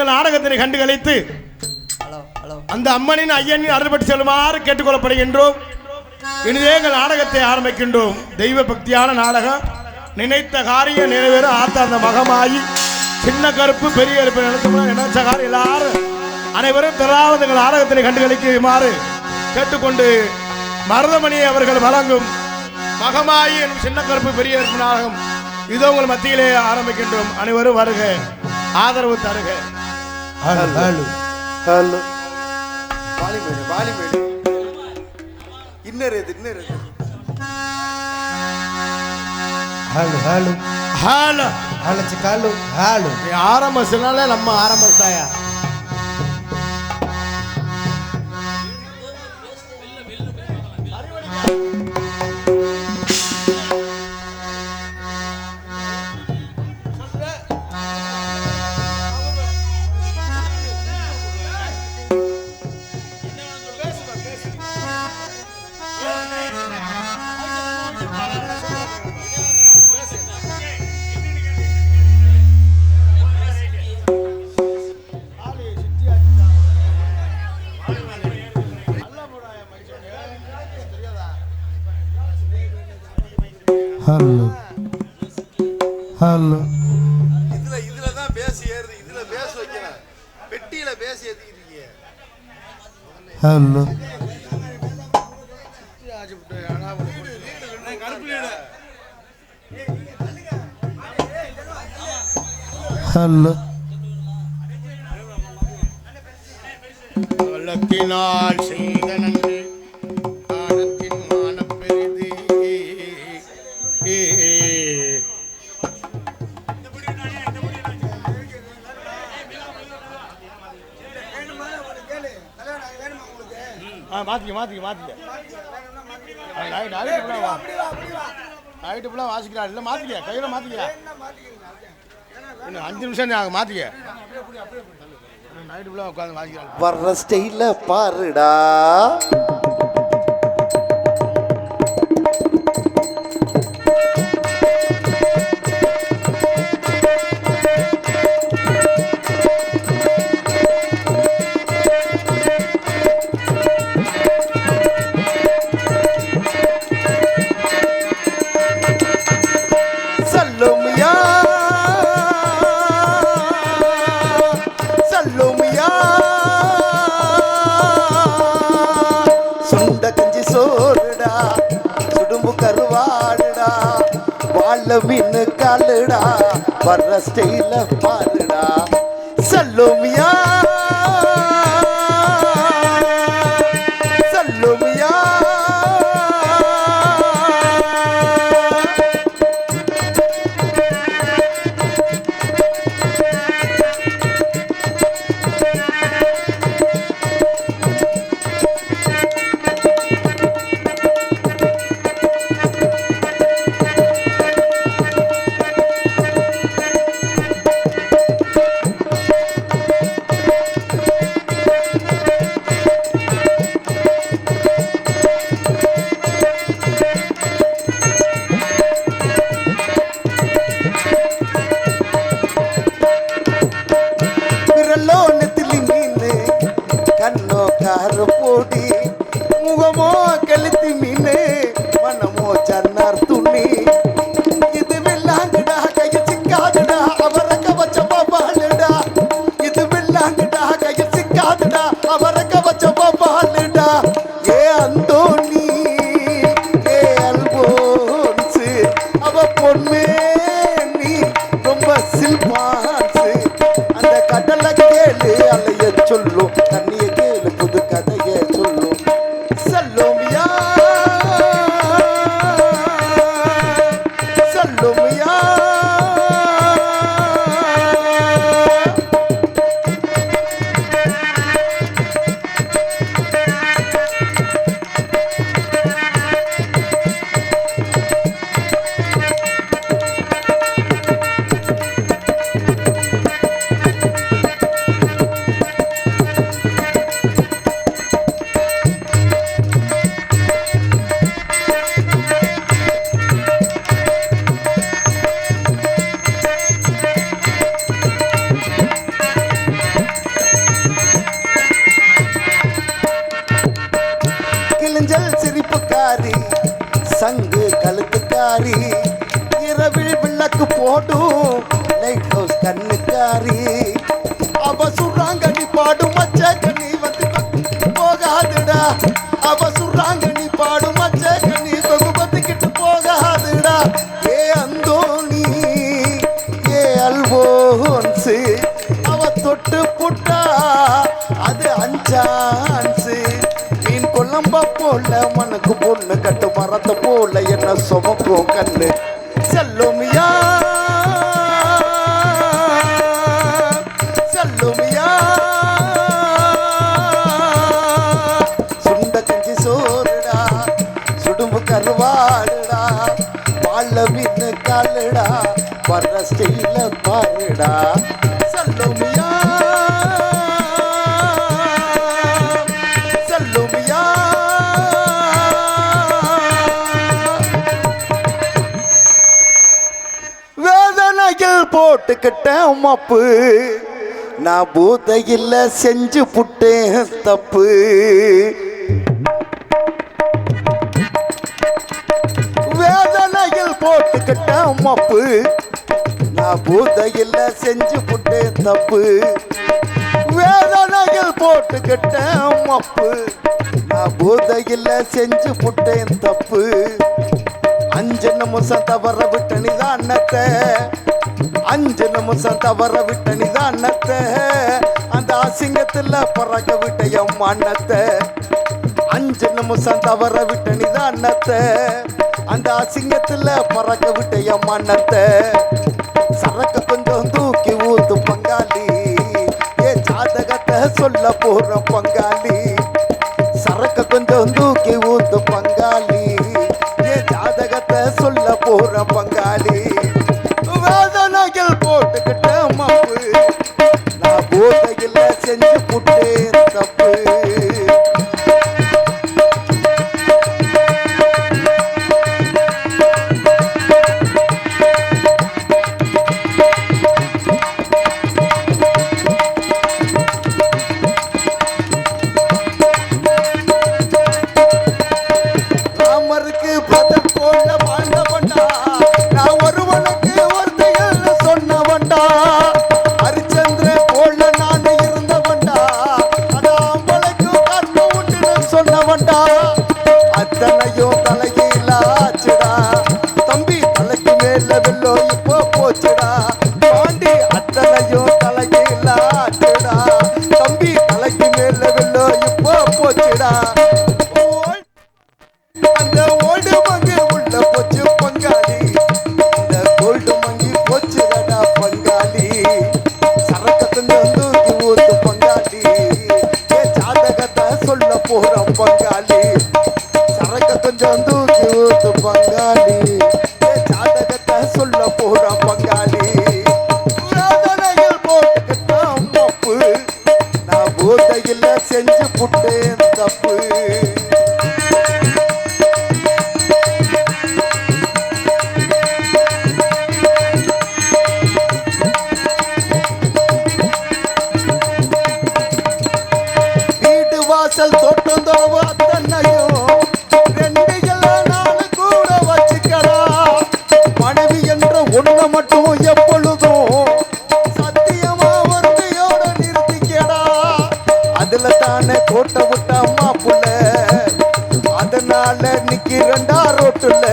எங்கள் நாடகத்தினை கண்டு கழித்து அந்த அம்மனின் ஐயனின் அருள்பட்டு செல்லுமாறு கேட்டுக்கொள்ளப்படுகின்றோம். இனிதே எங்கள் நாடகத்தை ஆரம்பிக்கின்றோம். தெய்வ பக்தியான நாடகம். நினைத்த காரியம் நிறைவேற ஆத்த அந்த மகமாயி சின்ன கருப்பு பெரிய கருப்பு நினைச்ச காரியம் எல்லாரும் அனைவரும் திராவது எங்கள் நாடகத்தினை கண்டு கழிக்குமாறு கேட்டுக்கொண்டு மருதமணி அவர்கள் வழங்கும் மகமாயி எனும் சின்ன கருப்பு பெரிய கருப்பு நாடகம் இதோ உங்கள் மத்தியிலே ஆரம்பிக்கின்றோம். அனைவரும் வருக, ஆதரவு தருக. ஆரம்பிச்சனால நம்ம ஆரம்பிச்சாயா ஹலோ இதுல தான் பேசி ஏறுது. இதுல பேச வைக்கிறேன். பெட்டியில பேசி ஏத்திக்கிறீங்க. ஹலோ ஹலோ வழக்கினால் செய்த நன்றி காலத்தின் மானம் பெரிது. நைட்டு ஃபுல்லாக வாசிக்கிறான். இல்லை மாற்றிக்க, கையில் மாற்றிக்க. இன்னும் 5 நிமிஷம் மாற்றிக்க. நைட்டு ஃபுல்லாக உட்காந்து வாசிக்கிறான். வர்ற ஸ்டைல பாருடா. மீனு காலுடா வர்ற ஸ்டைல பாருடா. சல்லோமியா சல்லோமியா போடி முகமோ கழுத்தி மீனே மனமோ சன்னார் துணி இது வில்லாங்கடா கையில் சிக்காதுடா அவரை கவச்ச பாலுடா. இது வில்லாங்கடா கையில் சிக்காதுடா அவரை கவச்ச பாலுடா. ஏ அந்தோனி ஏ அல்போன்சு அவ பொண்ணு நீ ரொம்ப சில்பான்சு. அந்த கடலை கேளு அலைய சொல்லும் தண்ணிய கேளு புது கதைய சொல்லும். சல்லோமியா சல்லோமியா கண்ணுக்காரி இரவில் விளக்கு போடும் லைட் ஹவுஸ் கண்ணுக்காரி அவ சுடுறாங்க நீ பாடும் மச்ச கண்ணி வந்து போகாதுடா அவ சுடுறாங்க நீ பாடும் மச்ச கண்ணி தொகுபத்துக்கிட்டு போகாதுடா ஏ அந்தோணி ஏ அல்வோன்ஸு அவ தொட்டு புட்டா அது அஞ்சான்ஸு மீன் கொல்லம்ப போல மனக்கு பொண்ணு கட்டு மரத்த போல என்ன சுமக்கும் கண்ணு செல்லுமியா செல்லுமியா சுண்ட கஞ்சி சோறுடா சுடும்பு கருவாடுடா வாழ மீன் காலுடா வர்ற ஸ்டைல பாருடா செல்லுமியா செல்லுமியா வேதனையில் போட்டுக்கிட்ட மப்பு நான் பூதையில் செஞ்சு புட்டேன் தப்பு வேதனையில் போட்டுக்கிட்ட மப்பு நான் பூதையில் செஞ்சு புட்டேன் தப்பு வேதனையில் போட்டுக்கிட்ட மப்பு நான் பூதையில் செஞ்சு புட்டேன் தப்பு 5 நிமிஷம் தவற விட்ட நிதானத்தை 5 நிமிஷம் தவற விட்ட நிதானத்தை அந்த அசிங்கத்துல பறக்க விட்ட என் மன்னத்தை 5 நிமிஷம் தவற விட்ட நிதானத்தை அந்த அசிங்கத்துல பறக்க விட்ட என் மன்னத்தை சரக்க கொஞ்சம் தூக்கி ஊத்து பங்காளி ஏ ஜாதகத்தை சொல்ல போற பங்காளி சரக்க கொஞ்சம் தூக்கி ஊத்து பங்காளி ஜாதகத்தை சொல்ல போற பங்காளி வேதனைகள் போட்டுக்கிட்ட மப்பு நான் போதையில் செஞ்சு புட்டேன் தப்பு ராமருக்கு பதம் போல வாழ்ந்தவன்டா நான் ஒருவனுக்கு ஒருத்தையில் சொன்னவன்டா ஹரிச்சந்திர போல நான் இருந்தவன்டா அடாம்பளைக்கு கர்ம உண்டு சொன்னவன்டா அத்தனையும் தலைகீழாச்சுடா தம்பி தலைக்கு மேல வெள்ளோ இப்போ போச்சுடா பாண்டி அத்தனையும் தலைகீழாச்சுடா தம்பி தலைக்கு மேல வெள்ளோ இப்போ போச்சுடா அந்த ஓல்டு மங்கி உள்ள போச்சு பங்காளி இந்த கோல்டு மங்கி போச்சுடா பங்காளி சரக்கத்துல தூக்கி ஊத்து பங்காளி ஏ ஜாதகத்தை சொல்ல போற பங்காளி சரக்க கொஞ்சம் தூக்கி ஊத்து பங்காளி ஏ ஜாதகத்தை சொல்ல போற பங்காளி வேதனையில் போட்டுக்கிட்ட மப்பு நான் போதையில் செஞ்சு புட்டேன் தப்பு வாசல் தோட்டம் தோவ அத்தனையும் 2 4 கூட வச்சுக்கடா மனைவி என்ற ஒண்ணு மட்டும் எப்பொழுதும் சத்தியமா ஒருத்தையோட நிறுத்திக்கடா அதுல தானே கோட்டை விட்ட அம்மா புள்ள அதனால நிக்கிறண்டா ரோட்டுல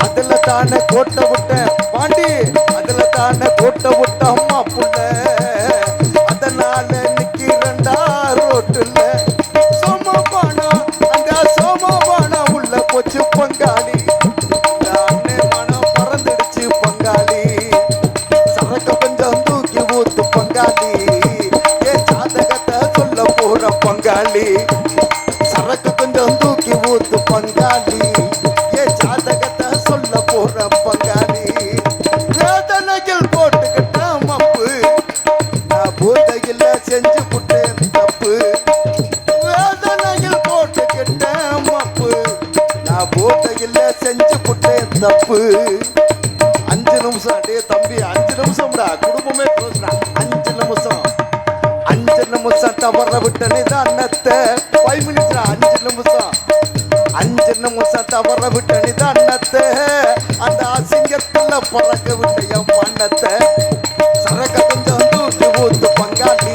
அதுல தானே கோட்டை விட்ட பாண்டி அதுல தானே கோட்டை விட்ட அம்மா புள்ள அதனால நிக்கிறண்டா ரோட்டுல சோமபானா அந்த சோமபானா உள்ள போச்சு பங்காளி அண்ணே மனம் பறந்துடுச்சு பங்காளி சரக்க கொஞ்சம் தூக்கி ஊத்து பங்காளி ஏ ஜாதகத்தை சொல்ல போற பங்காளி சரக்க கொஞ்சம் தூக்கி ஊத்து பங்காளி ஏ ஜாதகத்தை சொல்ல போற பங்காளி வேதனையில் போட்டுக்கிட்ட மப்பு நான் போதையில் செஞ்சு புட்டேன் தப்பு வேதனையில் போட்டுக்கிட்ட மப்பு நான் போதையில் செஞ்சு புட்டேன் தப்பு 5 நிமிஷம் அடே தம்பி 5 நிமிஷம்டா குடும்பமே க்ளோஸ்டா 5 நிமிஷம் 5 நிமிஷம் தவற விட்ட நிதானத்தை 5 மினிட்ஸ்டா 5 நிமிஷம் அஞ்சு நிமிஷம் தவற விட்ட நிதானத்தை அந்த அசிங்கத்துல பறக்க விட்ட என் மண்ணத்தை சரக்க கொஞ்சம் தூக்கி ஊத்து பங்காளி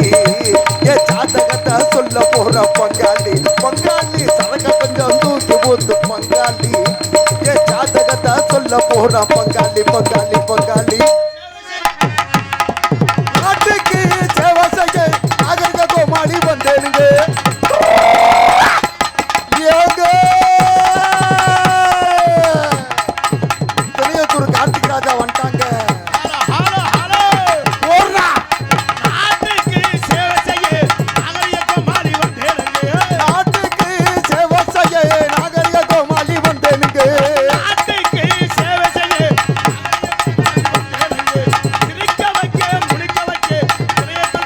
ஏ ஜாதகத்தை சொல்ல போற பங்காளி பங்காளி சரக்க கொஞ்சம் தூக்கி ஊத்து பங்காளி ஏ ஜாதகத்தை சொல்ல போற பங்காளி பங்காளி பங்காளி நாட்டுக்கு சேவை செய்ய நாகரிக கோமாளி வந்தேனுங்க கார்த்திக் ராஜா வந்துட்டாங்க நாட்டுக்கு சேவை செய்ய நாகரிக கோமாளி வந்தேனுங்க நாட்டுக்கு சேவை செய்ய நாகரிக கோமாளி வந்தேனுங்க நாட்டுக்கு சேவை செய்ய சிரிக்க வைக்க முடிக்க வைக்க சிரிக்க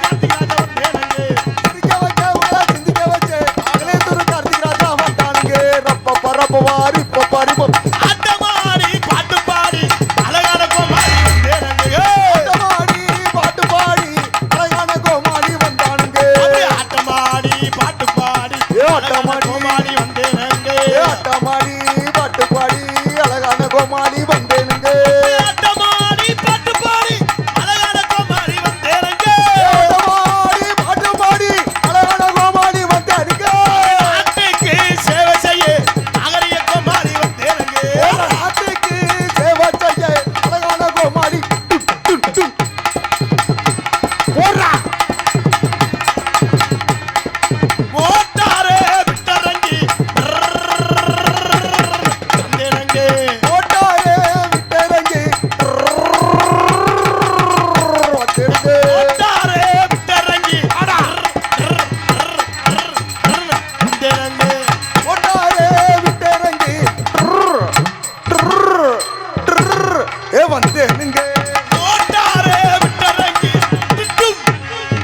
வைக்க உங்களை சிந்திக்க வச்சு இளையதூர் கார்த்திக் ராஜா வந்துட்டானுங்க ரப்ப பரப்ப வாரி பரிப ஆட்டமாடி பாட்டு பாடி அழகான கோமாளி வந்தேனுங்க ஆட்டமாடி பாட்டு பாடி அழகான கோமாளி வந்தானுங்க ஆட்டமாடி பாட்டு பாடி ஆட்டமாடி கோமாளி வந்தேனுங்க ஆட்டமாடி பாட்டு பாடி அழகான கோமாளி வந்தேனுங்க ஆட்டமாடி பாட்டு பாடி அழகான கோமாளி வந்தேனுங்க ஆட்டமாடி பாட்டு பாடி அழகான கோமாளி வந்தானுங்க நாட்டுக்கு சேவை செய்ய நாகரிக கோமாளி வந்தேனுங்க நாட்டுக்கு சேவை செய்ய அழகான கோமாளி போடுறா மோட்டாரே விட்டரங்கி வந்தேனுங்க ஓட்டாயே விட்டரங்கி வந்திருக்கு மோட்டாரே விட்டரங்கி வந்தேனுங்க ஓட்டாயே விட்டரங்கி ஏ வந்தேனுங்க மோட்டாரே விட்டரங்கி திட்டும்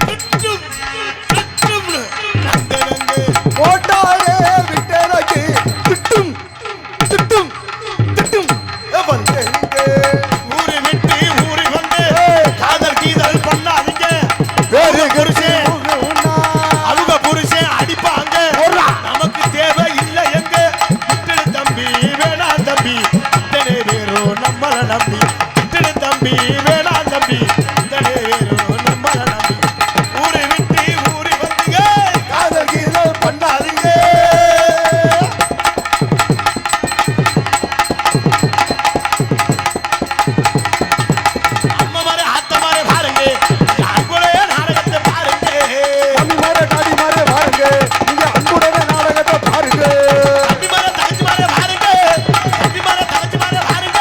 திட்டும் திட்டும்னு வந்தேனுங்க ஓட்டாயே விட்டரங்கி திட்டும் திட்டும் திட்டும் ஏ வந்தேனுங்க ஊரு விட்டு ஊரு வந்து காதல் கீதல் பண்ணாதீங்க வேறு புருஷன் உன்னா அவங்க புருஷன் அடிப்பாங்க நமக்கு தேவை இல்லை எங்க விட்டுடு தம்பி வேணாம் தம்பி இத்தனை பேரும் நம்மள நம்பி விட்டுடு தம்பி வேணாம் தம்பி இத்தனை பேரும் நம்மள நம்பி ஊரு விட்டு ஊரு வந்துங்க காதல் கீதல் பண்ணாதீங்க அம்மா மாதிரி ஆத்த மாதிரி பாருங்க அன்புடைய நாடகத்தை பாருங்க மம்மி மாரே டாடி மாரே பாருங்க நீங்க அன்புடனே நாடகத்தை பாருங்க தம்பி மாதிரி தங்கச்சி மாதிரி பாருங்க தம்பி மாதிரி தங்கச்சி மாதிரி பாருங்க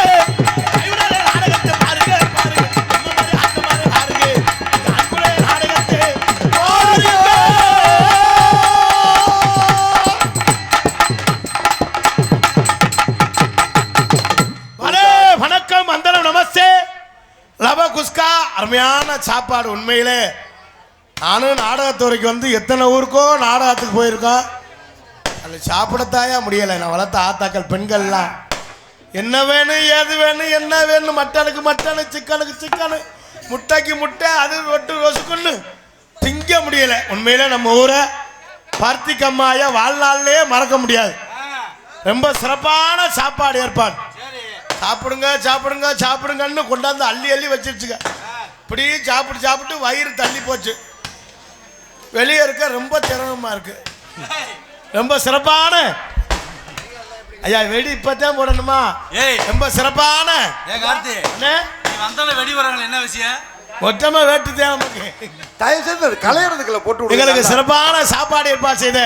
கைவிடாத நாடகத்தை பாருங்க பாருங்க அம்மா மாதிரி ஆத்த மாதிரி பாருங்க அன்புடைய நாடகத்தை பாருங்க வணக்கம் வந்தனம் நமஸ்தே லப குஸ்கா அருமையான சாப்பாடு உண்மையிலே நானும் நாடகத்துறைக்கு வந்து எத்தனை ஊருக்கோ நாடகத்துக்கு போயிருக்கோம் அது சாப்பிடத்தாயா முடியலை நான் வளர்த்த ஆத்தாக்கள் பெண்கள்லாம் என்ன வேணும் ஏது வேணும் என்ன வேணும் மட்டனுக்கு மட்டனு சிக்கனுக்கு சிக்கனு முட்டைக்கு முட்டை அது ரொட்டு ரொசுக்குன்னு திங்க முடியலை உண்மையிலே நம்ம ஊரை பருத்தி கம்மாய வாழ்நாள்லேயே மறக்க முடியாது ரொம்ப சிறப்பான சாப்பாடு ஏற்பாடு சாப்பிடுங்க சாப்பிடுங்க சாப்பிடுங்கன்னு கொண்டாந்து அள்ளி அள்ளி வச்சிருச்சுங்க இப்படி சாப்பிட்டு சாப்பிட்டு வயிறு தள்ளி போச்சு வெளியே இருக்க ரொம்ப சிரமமா இருக்கு ரொம்ப சிறப்பான ஐயா வெடி இப்பதான் போடணுமா ஏய் ரொம்ப சிறப்பான ஏ கார்த்தி அண்ணே, நீ வந்தால வெடி வராங்களே என்ன விஷயம் மொத்தமா வேட்டுதே நமக்கு தயவு செய்து கலையறதுக்குள்ள போட்டு எங்களுக்கு விடுங்க சிறப்பான சாப்பாடு ஏற்பாடு செய்த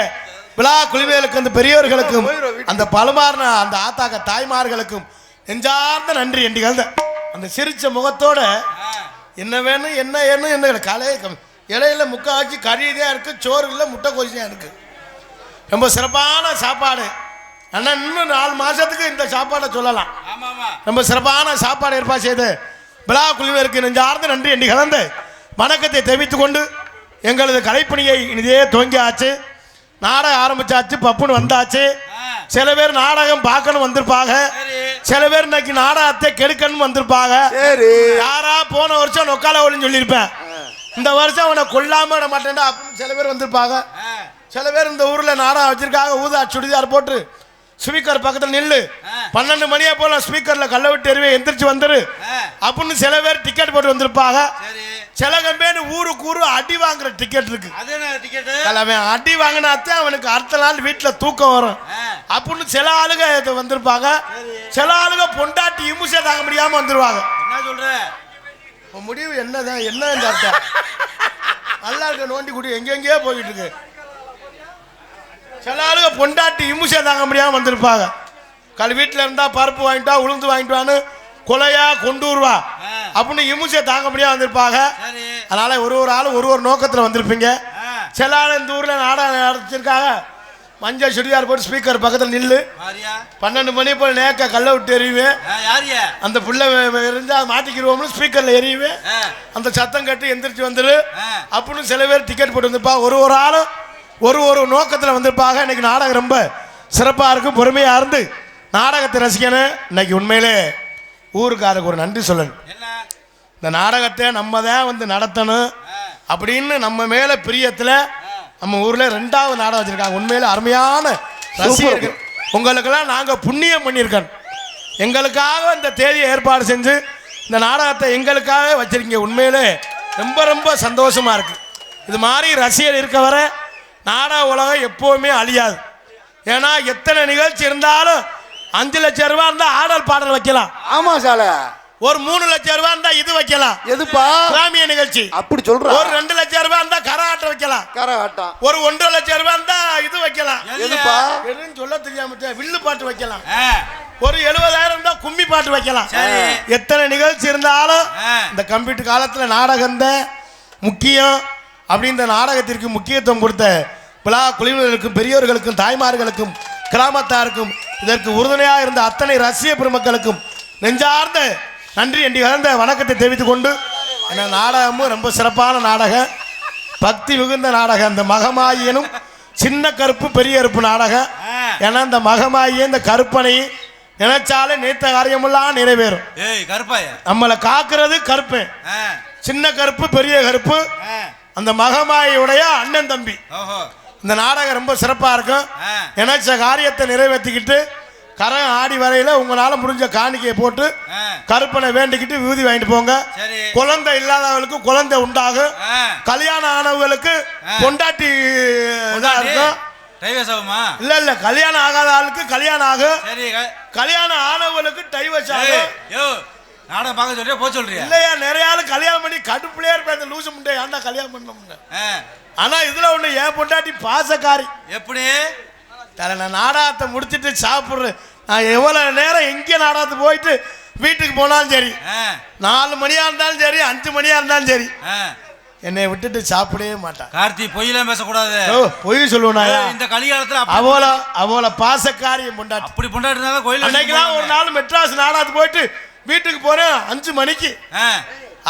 விழா குழுவியலுக்கு அந்த பெரியவர்களுக்கும் அந்த பழுமாறின அந்த ஆத்தாக்க தாய்மார்களுக்கும் நெஞ்சார்ந்த நன்றி என்று கலந்த அந்த சிரிச்ச முகத்தோட என்ன வேணும் என்ன வேணும் என்ன கலை இலையில முக்காக்கி கறிதான் இருக்கு சோறு இல்லை முட்டை கோசி தான் இருக்கு ரொம்ப சிறப்பான சாப்பாடு ஆனால் இன்னும் 4 மாசத்துக்கு இந்த சாப்பாடை சொல்லலாம் ஆமா ஆமா ரொம்ப சிறப்பான சாப்பாடு ஏற்பாடு செய்து விழா குழுவினருக்கு நெஞ்சார்ந்த நன்றி என்று கலந்து வணக்கத்தை தெரிவித்துக் கொண்டு எங்களது கலைப்பணியை இனிதே துவங்கியாச்சு நாடகம் ஆரம்பிச்சாச்சு பப்புன்னு வந்தாச்சு சில பேர் நாடகம் பார்க்கணும் வந்திருப்பாங்க சில பேர் இன்னைக்கு நாடகத்தை கெடுக்கணும் வந்திருப்பாங்க சரி யாரா போன வருஷம் நொக்கால ஒளின்னு சொல்லியிருப்பேன் இந்த வருஷம் அவனை கொல்லாம விட மாட்டேன்டா அப்படின்னு சில பேர் வந்திருப்பாங்க சில பேர் இந்த ஊர்ல நாடகம் வச்சிருக்காங்க ஊதா சுடிதார் போட்டு ஸ்பீக்கர் பக்கத்துல நில்லு, 12 மணியா போல ஸ்பீக்கர்ல கல்ல விட்டு எறிவே எந்திரிச்சு வந்துரு அப்படின்னு சில பேர் டிக்கெட் போட்டு வந்திருப்பாங்க. சில கம்பெனி ஊருக்கு ஊரு அடி வாங்குற டிக்கெட் இருக்கு. அவன் அடி வாங்கினாத்தான் அவனுக்கு அடுத்த நாள் வீட்டுல தூக்கம் வரும் அப்படின்னு சில ஆளுங்க வந்திருப்பாங்க. சில ஆளுங்க பொண்டாட்டி இமுசை தாங்க முடியாம வந்துருவாங்க. என்ன சொல்ற முடிவு என்னதான் என்ன நல்லா இருக்க நோண்டி குடி எங்கெங்கேயோ போயிட்டு இருக்கு. சில ஆளுங்க பொண்டாட்டி இமுசை தாங்க முடியாம வந்திருப்பாங்க. வீட்டுல இருந்தா பருப்பு வாங்கிட்டு வா, உளுந்து வாங்கிட்டு வான்னு கொலையா கொண்டு வருவா அப்படின்னு இமுசை தாங்க முடியாம வந்திருப்பாங்க. அதனால ஒரு ஆள் ஒரு நோக்கத்துல வந்திருப்பீங்க. சில ஆள் இந்த ஊர்ல நாடகம் நடத்திருக்காங்க. மஞ்சள் சுடிதார் போட்டு ஸ்பீக்கர் பக்கத்துல நில்லு, 12 மணி போல நேக்க கல்ல விட்டு எறிவேன், அந்த புள்ள இருந்தா மாட்டிக்கிடுவோம்னு ஸ்பீக்கர்ல எறிவேன், அந்த சத்தம் கட்டு எந்திரிச்சு வந்துரு அப்படின்னு சில பேர் டிக்கெட் போட்டு வந்திருப்பா. ஒரு ஆளும் ஒரு நோக்கத்துல வந்திருப்பாங்க. இன்னைக்கு நாடகம் ரொம்ப சிறப்பா இருக்கும். பொறுமையா இருந்து நாடகத்தை ரசிக்கணும். இன்னைக்கு உண்மையிலே ஊருக்காருக்கு ஒரு நன்றி சொல்லணும். இந்த நாடகத்தை நம்ம தான் வந்து நடத்தணும் அப்படின்னு நம்ம மேல பிரியத்துல நம்ம ஊர்ல 2வது நாடகம் வச்சிருக்காங்க. உண்மையில அருமையான ரசிகர்கள். உங்களுக்கெல்லாம் நாங்க புண்ணியம் பண்ணியிருக்கோம். எங்களுக்காக இந்த தேதியை ஏற்பாடு செஞ்சு இந்த நாடகத்தை எங்களுக்காக வச்சிருக்கீங்க. உண்மையிலே ரொம்ப ரொம்ப சந்தோஷமா இருக்கு. இது மாதிரி ரசிகர் இருக்க வர நாடக உலகம் எப்பவுமே அழியாது. ஏன்னா எத்தனை நிகழ்ச்சி இருந்தாலும் 5 லட்சம் ரூபாய் இருந்தா ஆடல் பாடல் வைக்கலாம். ஆமா சால. ஒரு 3 லட்சம் ரூபாய் இருந்தா இது வைக்கலாம். எதுப்பா? கிராமிய நிகழ்ச்சி. அப்படி சொல்ற. ஒரு 2 லட்சம் ரூபாய் இருந்தா கரகாட்டம் வைக்கலாம். கரகாட்டம். ஒரு 1.5 லட்சம் ரூபாய் இருந்தா இது வைக்கலாம். எதுப்பா? எதுன்னு சொல்ல தெரியாம வில்லு பாட்டு வைக்கலாம். ஒரு 70,000 இருந்தா கும்மி பாட்டு வைக்கலாம். எத்தனை நிகழ்ச்சி இருந்தாலும் இந்த கம்ப்யூட்டர் காலத்துல நாடகம் தான் முக்கியம். அப்படி இந்த நாடகத்திற்கு முக்கியத்துவம் கொடுத்த விழா குழுவினருக்கும் பெரியோர்களுக்கும் தாய்மார்களுக்கும் கிராமத்தாருக்கும் இதற்கு உறுதுணையாக இருந்த அத்தனை ரசிக பெருமக்களுக்கும் நெஞ்சார்ந்த நன்றி என்று கலந்த வணக்கத்தை தெரிவித்துக் கொண்டு, இந்த நாடகமும் ரொம்ப சிறப்பான நாடகம், பக்தி மிகுந்த நாடகம். இந்த மகமாயினும் சின்ன கருப்பு பெரிய கருப்பு நாடகம். ஏன்னா இந்த மகமாயியை இந்த கருப்பனை நினைச்சாலே நேத்த காரியமெல்லாம் நிறைவேறும். நம்மளை காக்குறது கருப்பு, சின்ன கருப்பு பெரிய கருப்பு, அந்த மகமாயியுடைய அண்ணன் தம்பி. இந்த நாடகம் ரொம்ப சிறப்பா இருக்கும். நினைச்ச காரியத்தை நிறைவேற்றிக்கிட்டு கரம் ஆடி வரையில உங்களால முடிஞ்ச காணிக்கையை போட்டு கருப்பனை வேண்டிக்கிட்டு விபூதி வாங்கிட்டு போங்க. குழந்தை இல்லாதவர்களுக்கு குழந்தை உண்டாகும். கல்யாணம் ஆனவர்களுக்கு பொண்டாட்டி இருக்கும். இல்ல கல்யாணம் ஆகாத ஆளுக்கு கல்யாணம் ஆகும். கல்யாணம் ஆனவர்களுக்கு டைவர்ஸ் ஆகும். நாடகம் பார்க்க சொல்றியா போ சொல்றியா? இல்லையா, நிறைய ஆளு கல்யாணம் பண்ணி கடுப்புலயே இருப்பேன். இந்த லூசு முண்டை ஏன்டா கல்யாணம் பண்ணோம்னு. ஆனா இதுல ஒண்ணு, என் பொண்டாட்டி பாசக்காரி. எப்படி நான் நாடகத்தை முடிச்சுட்டு சாப்பிடுறேன். நான் எவ்வளவு நேரம் எங்கே நாடகத்துக்கு போயிட்டு வீட்டுக்கு போனாலும் சரி, 4 மணியா இருந்தாலும் சரி, 5 மணியா இருந்தாலும் சரி, என்னை விட்டுட்டு சாப்பிடவே மாட்டான். கார்த்தி பொய்யெல்லாம் பேசக்கூடாது. பொய் சொல்லுவா இந்த கலிகாலத்துல அவளை பாசக்காரிய பொண்டாட்டி. அப்படி பொண்டாட்டினால கோயில் அன்னைக்கெல்லாம் ஒரு நாள் மெட்ராஸ் நாடகத்துக்கு போயிட்டு வீட்டுக்கு போறேன் 5 மணிக்கு.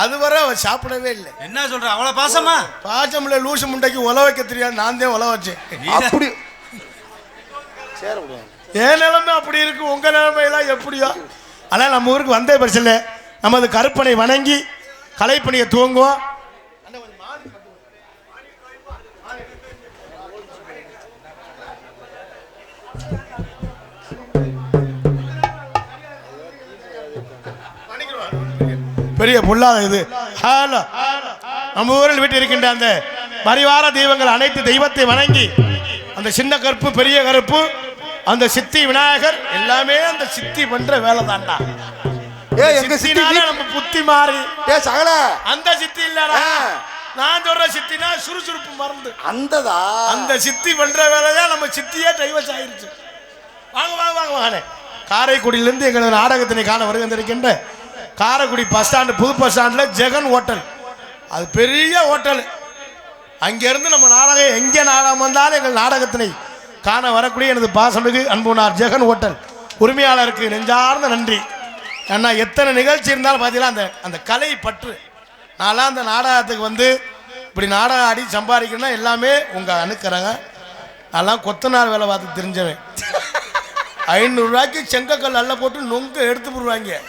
அதுவரை அவ சாப்பிடவே இல்லை. என்ன சொல்ற? அவ்வளவு பாசமா? பாசம் இல்ல, லூசு முண்டைக்கு உல வைக்க தெரியாது. நான் தான் உல வச்சேன். அப்படி என் நிலைமை அப்படி இருக்கு, உங்க நிலைமையெல்லாம் எப்படியோ. ஆனால் நம்ம ஊருக்கு வந்தே பிரச்சனை. நமது கருப்பனை வணங்கி கலைப்பணியை துவங்குவோம். பெரிய பொல்லாத இது. நம்ம ஊரில் வீட்டு இருக்கின்ற அந்த பரிவார தெய்வங்கள் அனைத்து தெய்வத்தை வணங்கி அந்த சின்ன கருப்பு பெரிய கருப்பு அந்த சித்தி விநாயகர் எல்லாமே அந்த சித்தி பண்ற வேலை தான்டா. நம்ம புத்தி மாறி அந்த சித்தி இல்லடா. நான் சொல்ற சித்தினா சுறுசுறுப்பு மறந்து அந்த சித்தி பண்ற வேலைதான் நம்ம சித்தியே டைவர்ஸ் ஆயிருச்சு. வாங்க வாங்க வாங்க வாங்க. காரைக்குடியிலிருந்து எங்களது நாடகத்தினை காண வருகின்ற காரைக்குடி பஸ் ஸ்டாண்டு, புது பஸ் ஸ்டாண்டில் ஜெகன் ஹோட்டல், அது பெரிய ஹோட்டல். அங்கேருந்து நம்ம நாடகம் எங்கே நாடகம் வந்தாலும் எங்கள் நாடகத்தினை காண வரக்கூடிய எனது பாசமிகு அன்புனார் ஜெகன் ஹோட்டல் உரிமையாளருக்கு நெஞ்சார்ந்த நன்றி. ஏன்னா எத்தனை நிகழ்ச்சி இருந்தாலும் பார்த்தீங்கன்னா அந்த அந்த கலை பற்று. நான்லாம் அந்த நாடகத்துக்கு வந்து இப்படி நாடகம் ஆடி சம்பாதிக்கணும்னா எல்லாமே உங்கள் அணுக்கிறாங்க. நான்லாம் கொத்தனார் வேலை பார்த்து தெரிஞ்சவன். 500 ரூபாய்க்கு செங்கக்கல் அல்ல போட்டு நொங்க எடுத்து போடுவாங்க.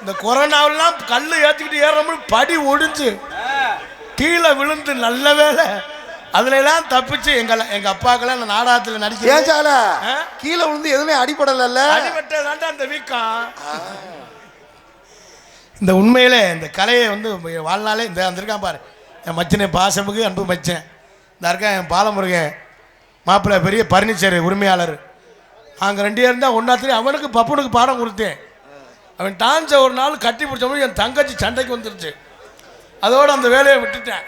இந்த கொரோனாவெல்லாம் கல் ஏற்றிக்கிட்டு ஏறும்போது படி ஒடிஞ்சு கீழே விழுந்து நல்ல வேலை அதுல எல்லாம் தப்பிச்சு எங்க அப்பாக்கெல்லாம் இந்த நாடகத்துல ஏன் நடிக்கிறேன். சால கீழே விழுந்து எதுவுமே அடிபடல. அடிபட்டதாண்டா அந்த வீக்கம். இந்த உண்மையிலே இந்த கலையை வந்து வாழ்நாளே இந்த வந்திருக்கான் பாரு, என் மச்சனை பாசமுக்கு அன்பு மச்சன் இந்த இருக்கான், என் பாலமுருகன் மாப்பிள்ளை பெரிய பர்னிச்சர் உரிமையாளர். அங்கே 2 பேர் இருந்தால் ஒன்றாத்திரி அவனுக்கு பப்புனுக்கு பாடம் கொடுத்தேன். அவன் டான்ஸை ஒரு நாள் கட்டி பிடிச்சவனும் என் தங்கச்சி சண்டைக்கு வந்துருச்சு. அதோடு அந்த வேலையை விட்டுட்டேன்.